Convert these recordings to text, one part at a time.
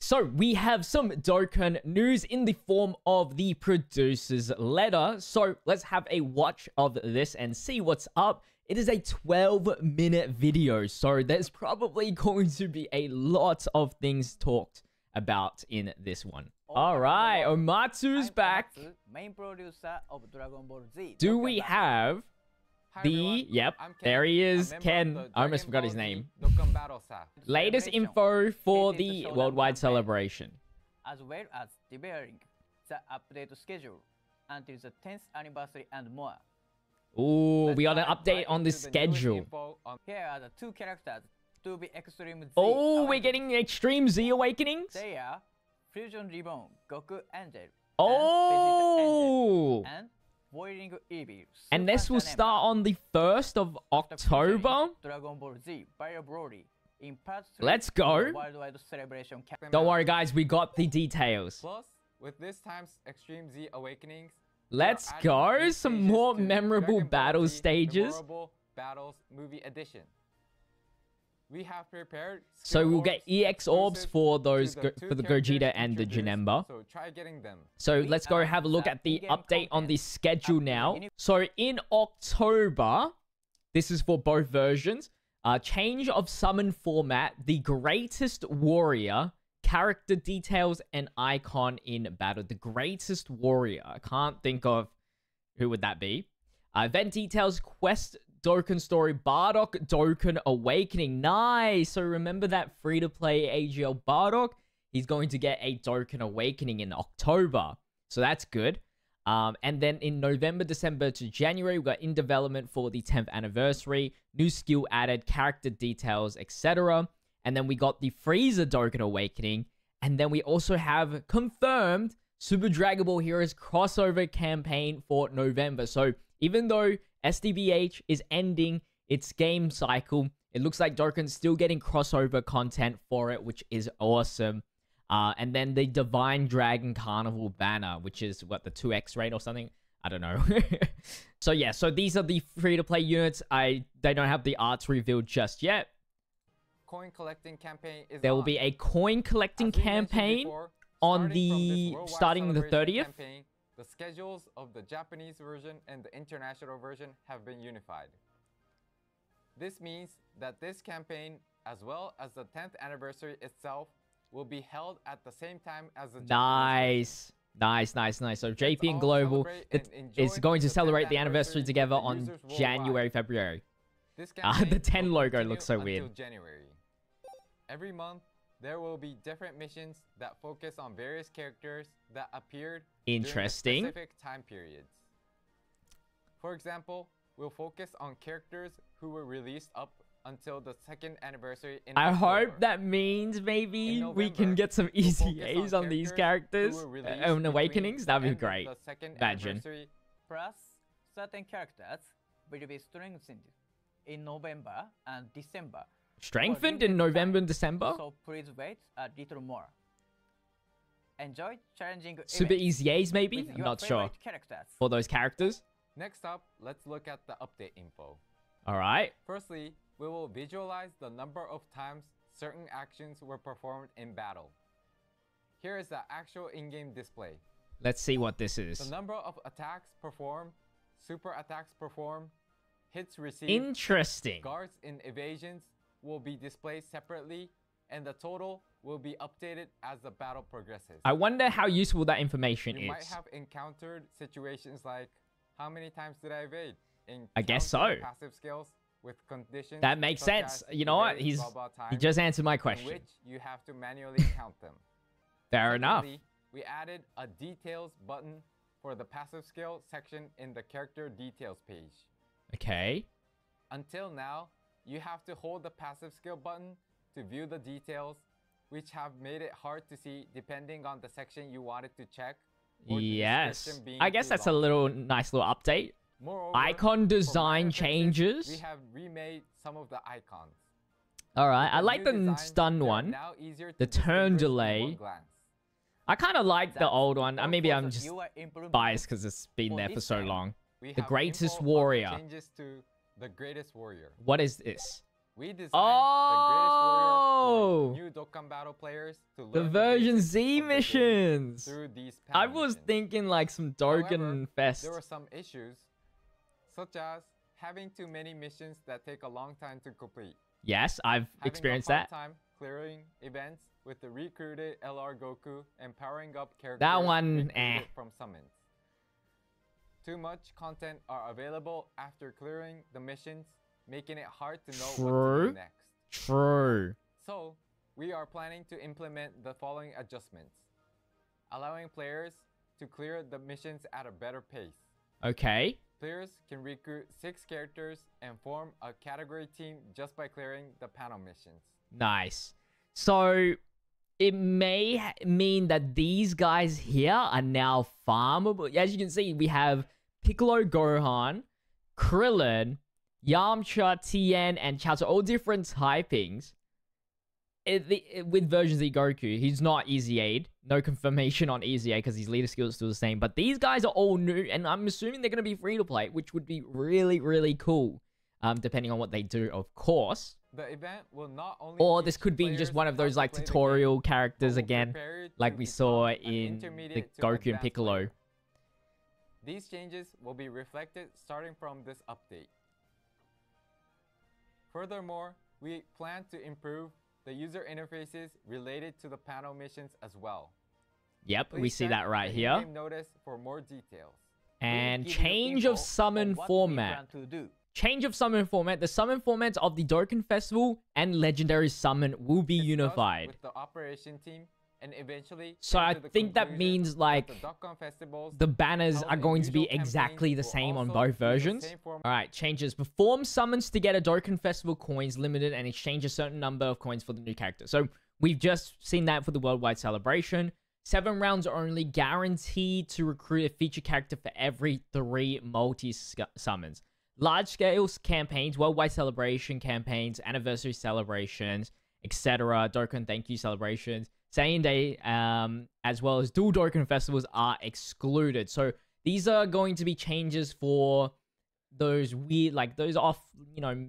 So we have some Dokkan news in the form of the producer's letter. So let's have a watch of this and see what's up. It is a 12-minute video, so there's probably going to be a lot of things talked about in this one. All right, Omatsu's back. Main producer of Dragon Ball Z. Do we have the... Yep, there he is, Ken. I almost forgot his name. Dokkan Battle Staff. Latest info for the worldwide celebration. As well as developing the update schedule until the 10th anniversary and more. Ooh, we got an update on the schedule. Here are the two characters to be Extreme Z. Oh, we're getting Extreme Z Awakenings? They are Fusion Reborn, Goku Angel, oh! and Boiling Evil. And this will start on the 1st of October. Dragon Ball Z Bio Broly in part 3. Let's go. Worldwide celebration. Don't worry, guys. We got the details. Plus, with this time's Extreme Z Awakenings, let's go. Some more memorable battle stages. Memorable Battles Movie Edition. We have prepared. So we'll get EX orbs for those for the Gogeta and the Janemba. So try getting them. So let's go have a look at the update on the schedule now. So in October, this is for both versions. Change of summon format, the greatest warrior, character details, and icon in battle. The greatest warrior. I can't think of who would that be. Event details, quest, Dokkan story, Bardock, Dokkan Awakening. Nice. So remember that free-to-play AGL Bardock? He's going to get a Dokkan Awakening in October. So that's good. And then in November, December to January, we got in development for the 10th anniversary, new skill added, character details, etc. And then we got the Frieza Dokkan Awakening. And then we also have confirmed Super Dragon Ball Heroes crossover campaign for November. So even though SDBH is ending its game cycle, it looks like Dokkan's still getting crossover content for it, which is awesome. And then the Divine Dragon Carnival banner, which is, what, the 2X rate or something? I don't know. So yeah, so these are the free-to-play units. They don't have the arts revealed just yet. Coin collecting campaign is There will be a coin collecting campaign on the starting the 30th. Campaign, the schedules of the Japanese version and the international version have been unified. This means that this campaign, as well as the 10th anniversary itself, will be held at the same time as the Nice. Nice. So JP and Global is going to celebrate the anniversary together on January, February. The 10 logo looks so weird. January. Every month, there will be different missions that focus on various characters that appeared during specific time periods. For example, we'll focus on characters who were released up until the 2nd anniversary in October. I hope that means maybe November, we can get some easy A's on these characters. On Awakenings, that'd be great. Imagine. Plus, certain characters will be strengthened in November and December. Strengthened in November and December? So please wait a little more. Enjoy challenging Super easy A's maybe? I'm not sure. For those characters. Next up, let's look at the update info. Alright. Firstly, we will visualize the number of times certain actions were performed in battle. Here is the actual in-game display. Let's see what this is. The number of attacks performed, super attacks performed, hits received, interesting, guards and evasions will be displayed separately, and the total will be updated as the battle progresses. I wonder how useful that information is. You might have encountered situations like, how many times did I evade? I guess so. Passive skills with conditions that makes sense. You know what? He just answered my question. In which you have to manually count them. Fair enough. We added a details button for the passive skill section in the character details page. Okay. Until now, you have to hold the passive skill button to view the details, which have made it hard to see depending on the section you wanted to check. Yes. I guess that's a nice little update. Moreover, icon design changes. We have remade some of the icons. Alright, I like the stun one. The turn delay. I kind of like the old one. Maybe I'm just biased because it's been there for so long. The greatest warrior. Changes to the greatest warrior. What is this? we designed Oh! the greatest warrior for new Dokkan battle players to learn The version basics Z of the game missions. through these I panel was missions. thinking like some However, Dokkan Fest. there were some issues, such as having too many missions that take a long time to complete. Yes, I've experienced that. Having a hard time clearing events with the recruited LR Goku and powering up characters That one, recruited from summons. Too much content are available after clearing the missions, making it hard to know what to do next. True. So, we are planning to implement the following adjustments, allowing players to clear the missions at a better pace. Okay. Players can recruit 6 characters and form a category team just by clearing the panel missions. Nice. So, it may mean that these guys here are now farmable. As you can see, we have Piccolo Gohan, Krillin, Yamcha, Tien, and Chaozu, all different typings. With version Z Goku, he's not Easy Aid. No confirmation on Easy Aid because his leader skill is still the same. But these guys are all new, and I'm assuming they're going to be free to play, which would be really, really cool. Depending on what they do, of course. The event will not only or this could be just one of those like tutorial characters again, like we saw in the Goku and Piccolo. Player. These changes will be reflected starting from this update. Furthermore, we plan to improve the user interfaces related to the panel missions as well. Yep, we see that right here. Notice for more details. And change of summon format. Change of summon format. The summon formats of the Dokkan Festival and Legendary Summon will be unified. With the operation team and eventually so I think that means like the banners are going to be exactly the same on both versions. Alright, changes. Perform summons to get a Dokkan Festival coins limited and exchange a certain number of coins for the new character. So we've just seen that for the worldwide celebration. 7 rounds are only guaranteed to recruit a feature character for every 3 multi-summons. Large-scale campaigns, worldwide celebration campaigns, anniversary celebrations, etc., Dokkan thank you celebrations, Saiyan Day, as well as dual Dokkan festivals are excluded. So these are going to be changes for those weird, like those off, you know,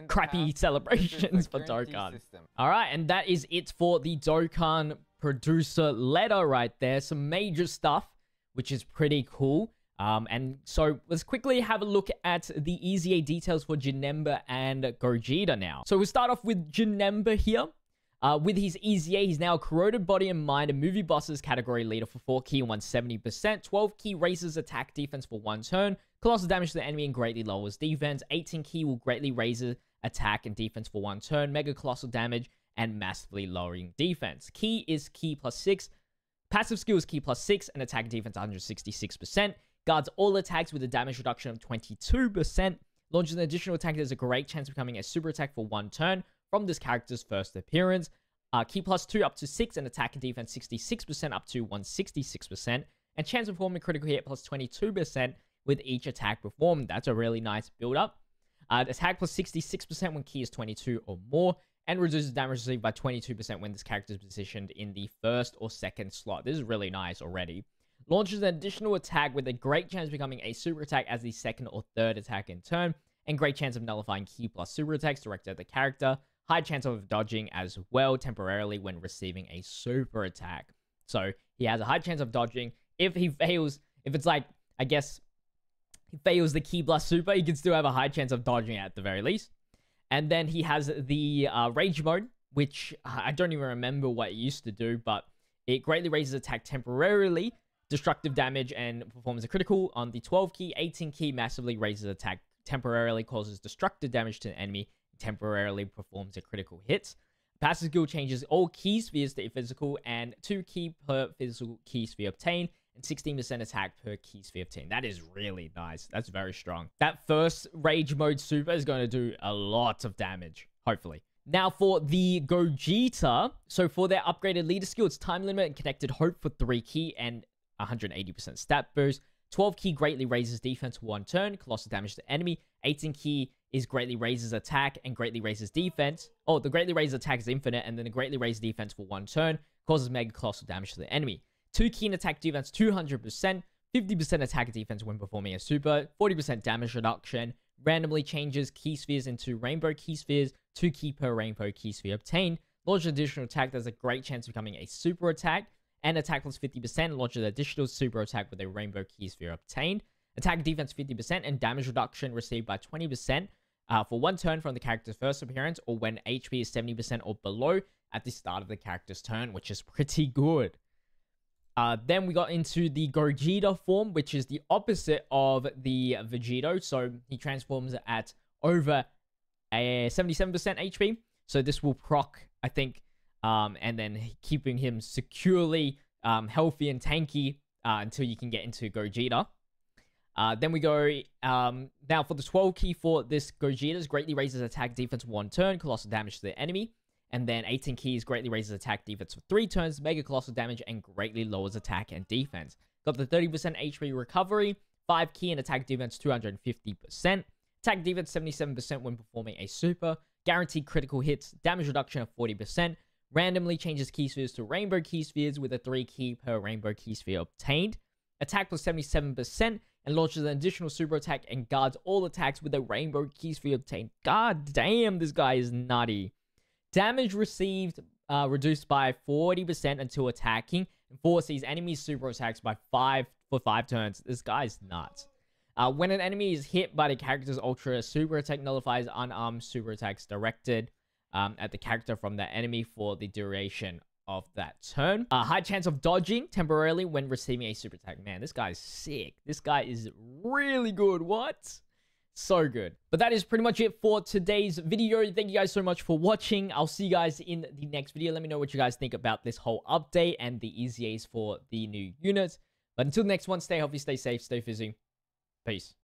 crappy celebrations for Dokkan. All right, and that is it for the Dokkan producer letter right there. Some major stuff, which is pretty cool. And so let's quickly have a look at the EZA details for Janemba and Gogeta now. So we'll start off with Janemba here. With his EZA, he's now corroded body and mind and movie bosses category leader for 4 key and 170%. 12 key raises attack defense for 1 turn. Colossal damage to the enemy and greatly lowers defense. 18 key will greatly raise attack and defense for 1 turn. Mega colossal damage and massively lowering defense. Key is key +6. Passive skill is key +6 and attack and defense 166%. Guards all attacks with a damage reduction of 22%. Launches an additional attack that has a great chance of becoming a super attack for 1 turn from this character's first appearance. Key +2 up to 6 and attack and defense 66% up to 166%. And chance of performing critical hit +22% with each attack performed. That's a really nice build up. Attack +66% when key is 22 or more. And reduces damage received by 22% when this character is positioned in the first or second slot. This is really nice already. Launches an additional attack with a great chance of becoming a super attack as the second or third attack in turn. And great chance of nullifying key plus super attacks directed at the character. High chance of dodging as well temporarily when receiving a super attack. So he has a high chance of dodging. If he fails, if it's like, I guess, he fails the key plus super, he can still have a high chance of dodging at the very least. And then he has the Rage mode, which I don't even remember what it used to do, but it greatly raises attack temporarily, destructive damage, and performs a critical. On the 12 key, 18 key massively raises attack temporarily, causes destructive damage to an enemy, temporarily performs a critical hit. Passive skill changes all key spheres to physical, and 2 key per physical key sphere obtained, and 16% attack per key sphere obtained. That is really nice. That's very strong. That first Rage mode super is going to do a lot of damage, hopefully. Now for the Gogeta, so for their upgraded leader skill, it's time limit and connected hope for 3 key and 180% stat boost. 12 key greatly raises defense for 1 turn, colossal damage to enemy. 18 key is greatly raises attack and greatly raises defense. Oh, the greatly raises attack is infinite, and then the greatly raises defense for 1 turn, causes mega colossal damage to the enemy. 2 key and attack defense 200%, 50% attack defense when performing a super, 40% damage reduction, randomly changes key spheres into rainbow key spheres, 2 key per rainbow key sphere obtained. Launch an additional attack that has a great chance of becoming a super attack, and attack plus 50%. Launch an additional super attack with a rainbow key sphere obtained. Attack defense 50% and damage reduction received by 20% for 1 turn from the character's first appearance, or when HP is 70% or below at the start of the character's turn, which is pretty good. Then we got into the Gogeta form, which is the opposite of the Vegito. So he transforms at over a 77% HP. So this will proc, I think, and then keeping him securely healthy and tanky until you can get into Gogeta. Then we go, now for the 12 key for this Gogeta's greatly raises attack defense 1 turn, colossal damage to the enemy. And then 18 keys greatly raises attack defense for 3 turns, mega colossal damage, and greatly lowers attack and defense. Got the 30% HP recovery, 5 key and attack defense 250%. Attack defense 77% when performing a super. Guaranteed critical hits, damage reduction of 40%. Randomly changes key spheres to rainbow key spheres with a 3 key per rainbow key sphere obtained. Attack plus 77% and launches an additional super attack and guards all attacks with a rainbow key sphere obtained. God damn, this guy is nutty. Damage received reduced by 40% until attacking, and forces enemies' super attacks by 5 for 5 turns. This guy's nuts. When an enemy is hit by the character's ultra super attack, nullifies unarmed super attacks directed at the character from that enemy for the duration of that turn. High chance of dodging temporarily when receiving a super attack. Man, this guy's sick. This guy is really good. What? So good. But that is pretty much it for today's video. Thank you guys so much for watching. I'll see you guys in the next video. Let me know what you guys think about this whole update and the EZAs for the new units. But until the next one, stay healthy, stay safe, stay fizzy. Peace.